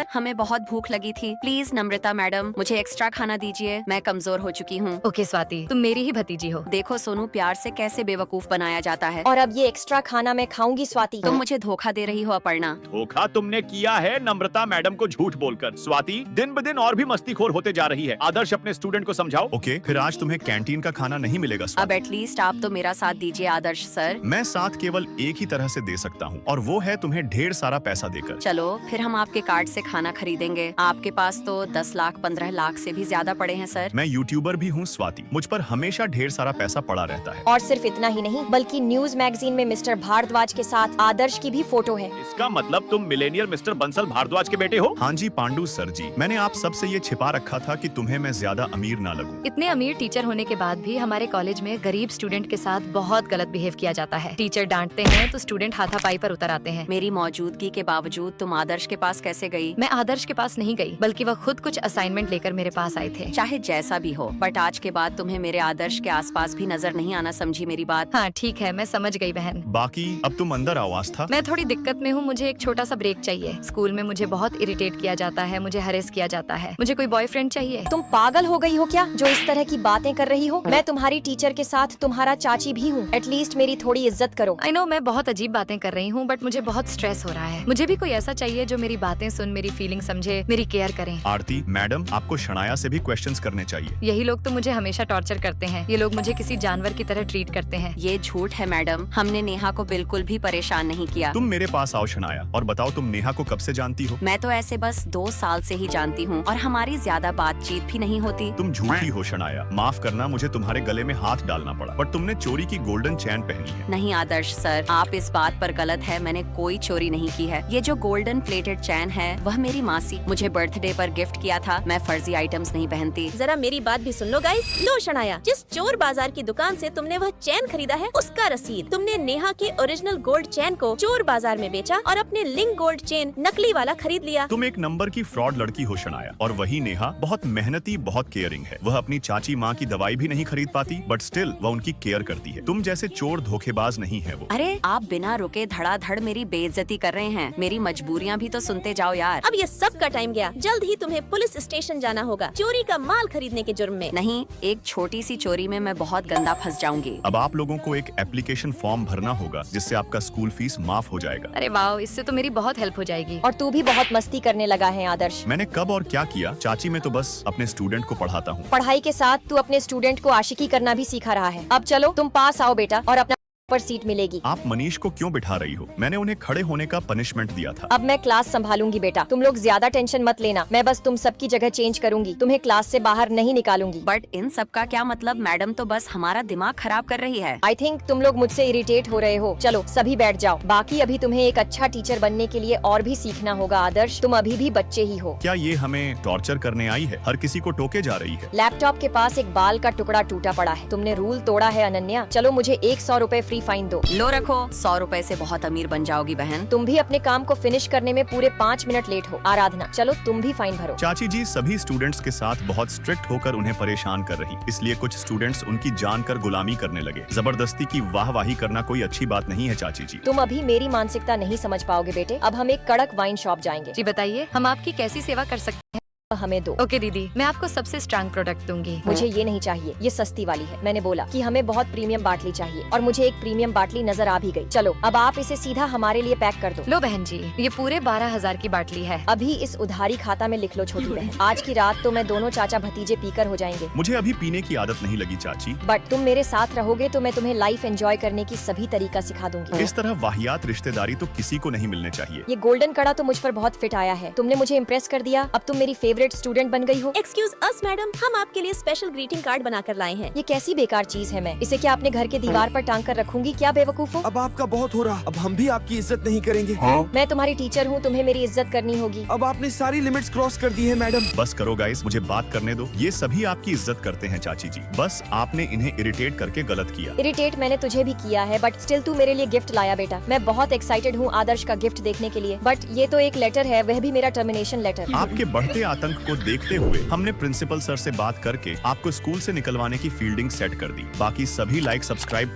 Sir, हमें बहुत भूख लगी थी। प्लीज नम्रता मैडम, मुझे एक्स्ट्रा खाना दीजिए, मैं कमजोर हो चुकी हूँ। ओके स्वाति, तुम मेरी ही भतीजी हो। देखो सोनू, प्यार से कैसे बेवकूफ बनाया जाता है। और अब ये एक्स्ट्रा खाना मैं खाऊंगी स्वाति। तुम मुझे धोखा दे रही हो अपर्णा। धोखा तुमने किया है नम्रता मैडम को झूठ बोलकर। स्वाति दिन ब दिन और भी मस्तीखोर होते जा रही है। आदर्श अपने स्टूडेंट को समझाओ। ओके, फिर आज तुम्हें कैंटीन का खाना नहीं मिलेगा स्वाति। अब एटलीस्ट आप तो मेरा साथ दीजिए आदर्श सर। मैं साथ केवल एक ही तरह से दे सकता हूँ, और वो है तुम्हें ढेर सारा पैसा देकर। चलो फिर हम आपके कार्ड से खाना खरीदेंगे। आपके पास तो 10 लाख 15 लाख से भी ज्यादा पड़े हैं सर। मैं यूट्यूबर भी हूँ स्वाति, मुझ पर हमेशा ढेर सारा पैसा पड़ा रहता है। और सिर्फ इतना ही नहीं, बल्कि न्यूज मैगजीन में मिस्टर भारद्वाज के साथ आदर्श की भी फोटो है। इसका मतलब तुम मिलेनियर मिस्टर बंसल भारद्वाज के बेटे हो? हाँ जी पांडु सर जी, मैंने आप सबसे ये छिपा रखा था कि तुम्हें मैं ज्यादा अमीर ना लगूं। इतने अमीर टीचर होने के बाद भी हमारे कॉलेज में गरीब स्टूडेंट के साथ बहुत गलत बिहेव किया जाता है। टीचर डांटते हैं तो स्टूडेंट हाथापाई पर उतर आते हैं। मेरी मौजूदगी के बावजूद तुम आदर्श के पास कैसे गई? मैं आदर्श के पास नहीं गई, बल्कि वह खुद कुछ असाइनमेंट लेकर मेरे पास आए थे। चाहे जैसा भी हो, बट आज के बाद तुम्हें मेरे आदर्श के आसपास भी नजर नहीं आना, समझी मेरी बात? हाँ ठीक है, मैं समझ गई बहन। बाकी अब तुम अंदर आओ आस्था। मैं थोड़ी दिक्कत में हूँ, मुझे एक छोटा सा ब्रेक चाहिए। स्कूल में मुझे बहुत इरिटेट किया जाता है, मुझे हरेस किया जाता है। मुझे कोई बॉयफ्रेंड चाहिए। तुम पागल हो गई हो क्या, जो इस तरह की बातें कर रही हो? मैं तुम्हारी टीचर के साथ तुम्हारा चाची भी हूँ। एटलीस्ट मेरी थोड़ी इज्जत करो। आई नो मैं बहुत अजीब बातें कर रही हूँ, बट मुझे बहुत स्ट्रेस हो रहा है। मुझे भी कोई ऐसा चाहिए जो मेरी बातें सुन, मेरी फीलिंग समझे, मेरी केयर करे। आरती मैडम, आपको शनाया से भी क्वेश्चंस करने चाहिए। यही लोग तो मुझे हमेशा टॉर्चर करते हैं। ये लोग मुझे किसी जानवर की तरह ट्रीट करते हैं। ये झूठ है मैडम, हमने नेहा को बिल्कुल भी परेशान नहीं किया। तुम मेरे पास आओ शनाया, और बताओ तुम नेहा को कब से जानती हो? मैं तो ऐसे बस 2 साल से ही जानती हूँ, और हमारी ज्यादा बातचीत भी नहीं होती। तुम झूठी हो शनाया, माफ करना मुझे तुम्हारे गले में हाथ डालना पड़ा, पर तुमने चोरी की गोल्डन चैन पहनी है। नहीं आदर्श सर, आप इस बात पर गलत है, मैंने कोई चोरी नहीं की है। ये जो गोल्डन प्लेटेड चैन है वह मेरी मासी मुझे बर्थडे पर गिफ्ट किया था। मैं फर्जी आइटम्स नहीं पहनती। जरा मेरी बात भी सुन लो गाइस। लो शनाया, जिस चोर बाजार की दुकान से तुमने वह चैन खरीदा है उसका रसीद। तुमने नेहा के ओरिजिनल गोल्ड चैन को चोर बाजार में बेचा और अपने लिंक गोल्ड चेन नकली वाला खरीद लिया। तुम एक नंबर की फ्रॉड लड़की हो शनाया, और वही नेहा बहुत मेहनती, बहुत केयरिंग है। वह अपनी चाची माँ की दवाई भी नहीं खरीद पाती, बट स्टिल वह उनकी केयर करती है। तुम जैसे चोर धोखेबाज नहीं है वो। अरे आप बिना रुके धड़ाधड़ मेरी बेइज्जती कर रहे हैं। मेरी मजबूरियाँ भी तो सुनते जाओ यार। अब ये सब का टाइम गया, जल्द ही तुम्हें पुलिस स्टेशन जाना होगा चोरी का माल खरीदने के जुर्म में। नहीं, एक छोटी सी चोरी में मैं बहुत गंदा फंस जाऊंगी। अब आप लोगों को एक एप्लीकेशन फॉर्म भरना होगा, जिससे आपका स्कूल फीस माफ हो जाएगा। अरे वाह, इससे तो मेरी बहुत हेल्प हो जाएगी। और तू भी बहुत मस्ती करने लगा है आदर्श। मैंने कब और क्या किया चाची? मैं तो बस अपने स्टूडेंट को पढ़ाता हूँ। पढ़ाई के साथ तू अपने स्टूडेंट को आशिकी करना भी सिखा रहा है। अब चलो तुम पास आओ बेटा, और अपना पर सीट मिलेगी। आप मनीष को क्यों बिठा रही हो? मैंने उन्हें खड़े होने का पनिशमेंट दिया था। अब मैं क्लास संभालूंगी बेटा, तुम लोग ज्यादा टेंशन मत लेना। मैं बस तुम सबकी जगह चेंज करूंगी, तुम्हें क्लास से बाहर नहीं निकालूंगी। बट इन सब का क्या मतलब? मैडम तो बस हमारा दिमाग खराब कर रही है। आई थिंक तुम लोग मुझसे इरिटेट हो रहे हो। चलो सभी बैठ जाओ। बाकी अभी तुम्हें एक अच्छा टीचर बनने के लिए और भी सीखना होगा आदर्श, तुम अभी भी बच्चे ही हो। क्या ये हमें टॉर्चर करने आई है? हर किसी को टोके जा रही है। लैपटॉप के पास एक बाल का टुकड़ा टूटा पड़ा है, तुमने रूल तोड़ा है अनन्या। चलो मुझे 100 रुपए फ्री फाइन दो। लो रखो, 100 रुपए से बहुत अमीर बन जाओगी बहन। तुम भी अपने काम को फिनिश करने में पूरे 5 मिनट लेट हो। आराधना चलो तुम भी फाइन भरो। चाची जी सभी स्टूडेंट्स के साथ बहुत स्ट्रिक्ट होकर उन्हें परेशान कर रही, इसलिए कुछ स्टूडेंट्स उनकी जानकर गुलामी करने लगे। जबरदस्ती की वाहवाही करना कोई अच्छी बात नहीं है चाची जी। तुम अभी मेरी मानसिकता नहीं समझ पाओगे बेटे। अब हम एक कड़क वाइन शॉप जाएंगे। जी बताइए, हम आपकी कैसी सेवा कर सकते हैं? हमें दो। ओके दीदी, मैं आपको सबसे स्ट्रांग प्रोडक्ट दूंगी। मुझे ये नहीं चाहिए, ये सस्ती वाली है। मैंने बोला कि हमें बहुत प्रीमियम बाटली चाहिए, और मुझे एक प्रीमियम बाटली नजर आ भी गई। चलो अब आप इसे सीधा हमारे लिए पैक कर दो। लो बहन जी, ये पूरे 12,000 की बाटली है। अभी इस उधारी खाता में लिख लो छोटी बहन। आज की रात तो मैं दोनों चाचा भतीजे पीकर हो जाएंगे। मुझे अभी पीने की आदत नहीं लगी चाची। बट तुम मेरे साथ रहोगे तो मैं तुम्हें लाइफ एंजॉय करने की सभी तरीका सिखा दूंगी। इस तरह वाहियात रिश्तेदारी तो किसी को नहीं मिलने चाहिए। ये गोल्डन कड़ा तो मुझ पर बहुत फिट आया है। तुमने मुझे इम्प्रेस कर दिया। अब तुम मेरी फेवरेट स्टूडेंट बन गई हो। एक्सक्यूज अस मैडम, हम आपके लिए स्पेशल ग्रीटिंग कार्ड बना कर लाए हैं। ये कैसी बेकार चीज है? मैं इसे क्या अपने घर के दीवार पर टांग कर रखूंगी? क्या बेवकूफ हो। अब आपका बहुत हो रहा, अब हम भी आपकी इज्जत नहीं करेंगे। मैं तुम्हारी टीचर हूँ, तुम्हें मेरी इज्जत करनी होगी। अब आपने सारी लिमिट्स क्रॉस कर दी है मैडम। बस करो गाइस, मुझे बात करने दो। ये सभी आपकी इज्जत करते हैं चाची जी, बस आपने इन्हें इरिटेट करके गलत किया। इरिटेट मैंने तुझे भी किया है, बट स्टिल तू मेरे लिए गिफ्ट लाया बेटा। मैं बहुत एक्साइटेड हूँ आदर्श का गिफ्ट देखने के लिए। बट ये तो एक लेटर है, वह भी मेरा टर्मिनेशन लेटर। आपके बढ़ते आतंक को देखते हुए हमने प्रिंसिपल सर से बात करके आपको स्कूल से निकलवाने की फील्डिंग सेट कर दी। बाकी सभी लाइक सब्सक्राइब